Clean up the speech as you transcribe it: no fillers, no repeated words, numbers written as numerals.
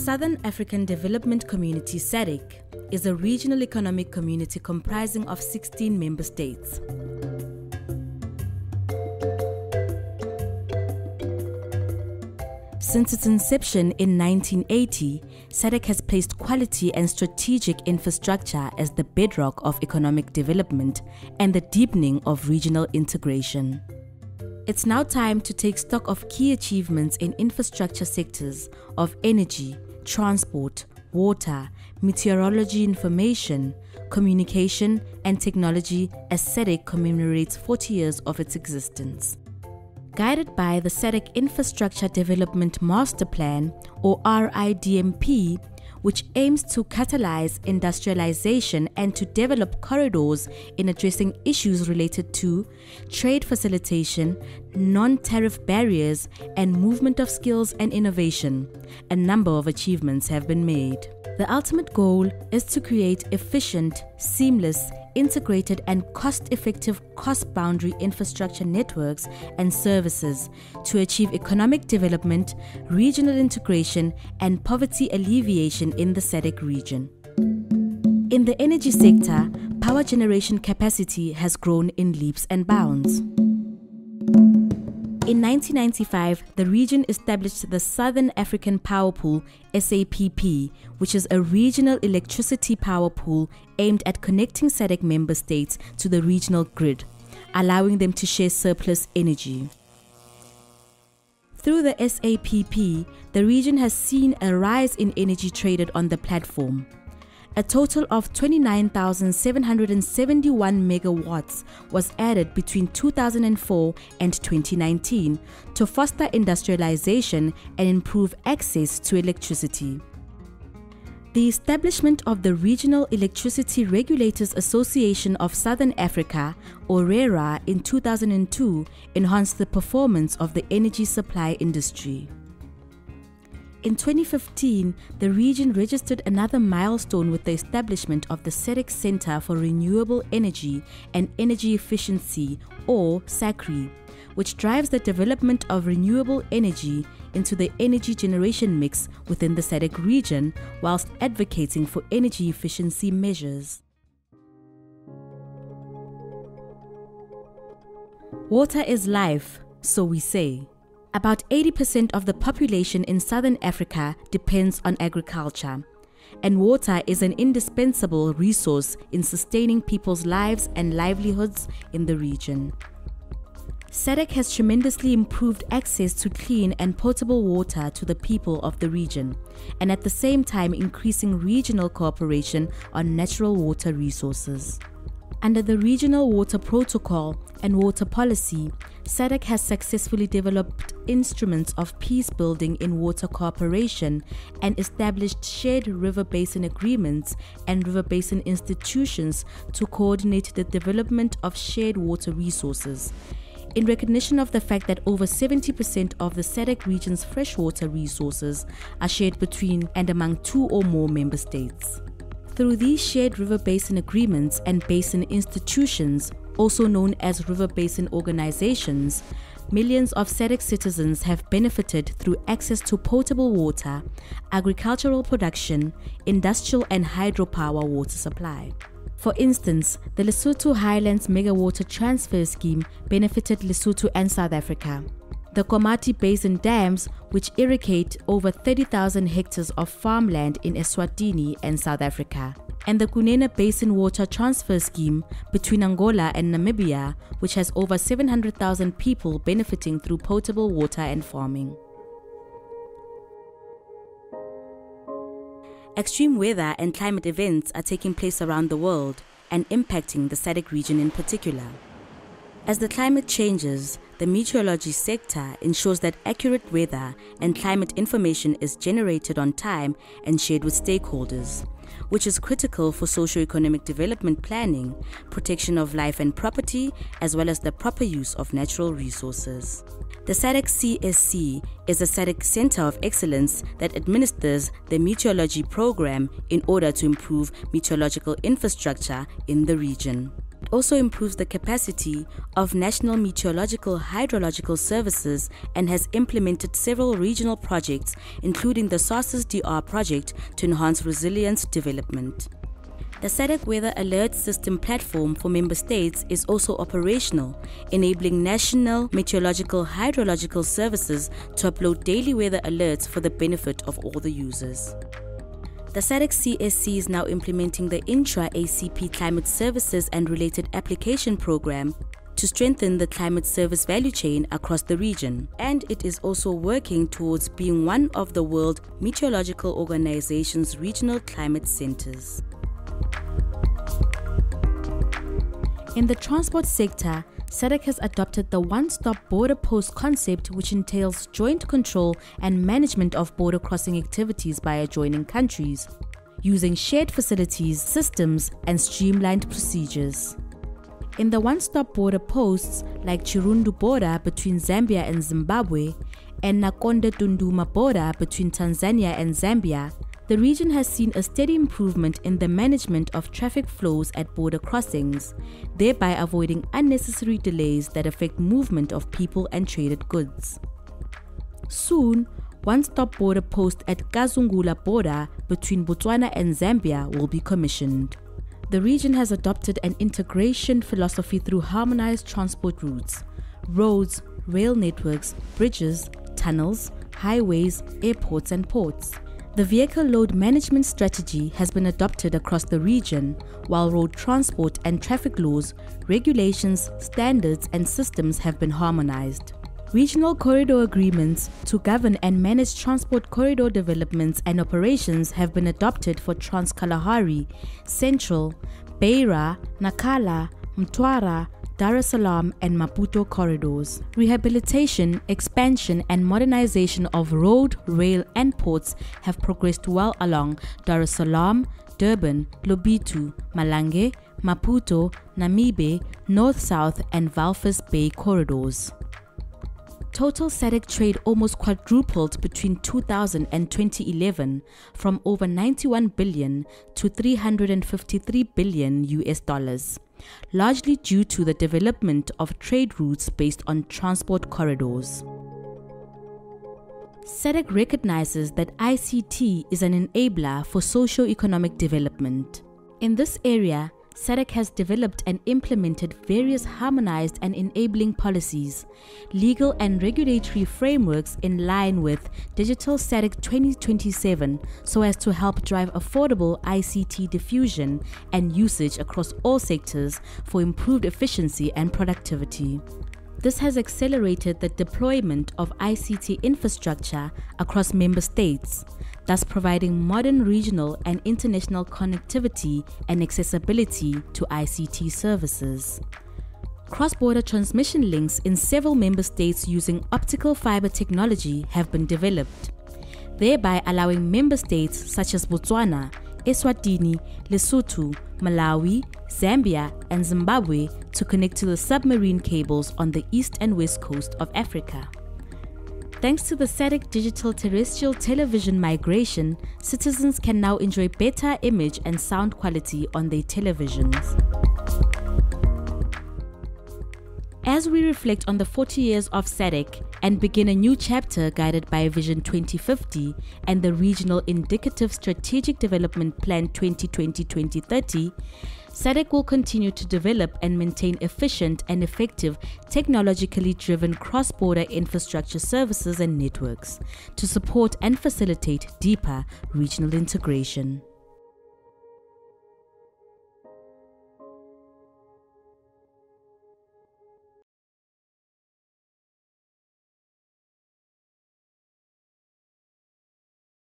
Southern African Development Community SADC is a regional economic community comprising of 16 member states. Since its inception in 1980, SADC has placed quality and strategic infrastructure as the bedrock of economic development and the deepening of regional integration. It's now time to take stock of key achievements in infrastructure sectors of energy, transport, water, meteorology information, communication, and technology as SADC commemorates 40 years of its existence. Guided by the SADC Infrastructure Development Master Plan, or RIDMP, which aims to catalyze industrialization and to develop corridors in addressing issues related to trade facilitation, non-tariff barriers, and movement of skills and innovation, a number of achievements have been made. The ultimate goal is to create efficient, seamless, integrated and cost-effective cross-boundary infrastructure networks and services to achieve economic development, regional integration and poverty alleviation in the SADC region. In the energy sector, power generation capacity has grown in leaps and bounds. In 1995, the region established the Southern African Power Pool (SAPP), which is a regional electricity power pool aimed at connecting SADC member states to the regional grid, allowing them to share surplus energy. Through the SAPP, the region has seen a rise in energy traded on the platform. A total of 29,771 megawatts was added between 2004 and 2019 to foster industrialization and improve access to electricity. The establishment of the Regional Electricity Regulators Association of Southern Africa, or RERA, in 2002 enhanced the performance of the energy supply industry. In 2015, the region registered another milestone with the establishment of the SADC Center for Renewable Energy and Energy Efficiency, or SACRE, which drives the development of renewable energy into the energy generation mix within the SADC region, whilst advocating for energy efficiency measures. Water is life, so we say. About 80% of the population in Southern Africa depends on agriculture, and water is an indispensable resource in sustaining people's lives and livelihoods in the region. SADC has tremendously improved access to clean and potable water to the people of the region, and at the same time increasing regional cooperation on natural water resources. Under the Regional Water Protocol and Water Policy, SADC has successfully developed instruments of peace building in water cooperation and established shared river basin agreements and river basin institutions to coordinate the development of shared water resources, in recognition of the fact that over 70% of the SADC region's freshwater resources are shared between and among 2 or more member states. Through these shared river basin agreements and basin institutions, also known as river basin organizations, millions of SADC citizens have benefited through access to potable water, agricultural production, industrial and hydropower water supply. For instance, the Lesotho Highlands Megawater Transfer Scheme benefited Lesotho and South Africa. The Komati Basin dams, which irrigate over 30,000 hectares of farmland in Eswatini and South Africa, and the Kunene Basin Water Transfer Scheme between Angola and Namibia, which has over 700,000 people benefiting through potable water and farming. Extreme weather and climate events are taking place around the world and impacting the SADC region in particular. As the climate changes, the meteorology sector ensures that accurate weather and climate information is generated on time and shared with stakeholders, which is critical for socio-economic development planning, protection of life and property, as well as the proper use of natural resources. The SADC CSC is a SADC Center of Excellence that administers the meteorology program in order to improve meteorological infrastructure in the region. It also improves the capacity of national meteorological hydrological services and has implemented several regional projects, including the SADC project to enhance resilience development. The SADC Weather Alert System platform for member states is also operational, enabling national meteorological hydrological services to upload daily weather alerts for the benefit of all the users. The SADC CSC is now implementing the Intra-ACP Climate Services and Related Application Program to strengthen the climate service value chain across the region, and it is also working towards being one of the World Meteorological Organization's regional climate centers. In the transport sector, SADC has adopted the one-stop border post concept, which entails joint control and management of border crossing activities by adjoining countries, using shared facilities, systems, and streamlined procedures. In the one-stop border posts like Chirundu border between Zambia and Zimbabwe and Nakonde Tunduma border between Tanzania and Zambia, the region has seen a steady improvement in the management of traffic flows at border crossings, thereby avoiding unnecessary delays that affect movement of people and traded goods. Soon, one-stop border post at Kazungula border between Botswana and Zambia will be commissioned. The region has adopted an integration philosophy through harmonized transport routes, roads, rail networks, bridges, tunnels, highways, airports and ports. The vehicle load management strategy has been adopted across the region, while road transport and traffic laws, regulations, standards and systems have been harmonized. Regional corridor agreements to govern and manage transport corridor developments and operations have been adopted for Trans-Kalahari, Central, Beira, Nakala, Mtwara, Dar es Salaam and Maputo corridors. Rehabilitation, expansion and modernization of road, rail and ports have progressed well along Dar es Salaam, Durban, Lobito, Malange, Maputo, Namibe, North-South and Walvis Bay corridors. Total SADC trade almost quadrupled between 2000 and 2011 from over 91 billion to 353 billion US dollars, largely due to the development of trade routes based on transport corridors. SADC recognizes that ICT is an enabler for socio-economic development. In this area, SADC has developed and implemented various harmonized and enabling policies, legal and regulatory frameworks in line with Digital SADC 2027 so as to help drive affordable ICT diffusion and usage across all sectors for improved efficiency and productivity. This has accelerated the deployment of ICT infrastructure across member states, thus providing modern regional and international connectivity and accessibility to ICT services. Cross-border transmission links in several member states using optical fiber technology have been developed, thereby allowing member states such as Botswana, Eswatini, Lesotho, Malawi, Zambia, and Zimbabwe to connect to the submarine cables on the east and west coast of Africa. Thanks to the SADC digital terrestrial television migration, citizens can now enjoy better image and sound quality on their televisions. As we reflect on the 40 years of SADC and begin a new chapter guided by Vision 2050 and the Regional Indicative Strategic Development Plan 2020-2030, SADC will continue to develop and maintain efficient and effective technologically driven cross-border infrastructure services and networks to support and facilitate deeper regional integration.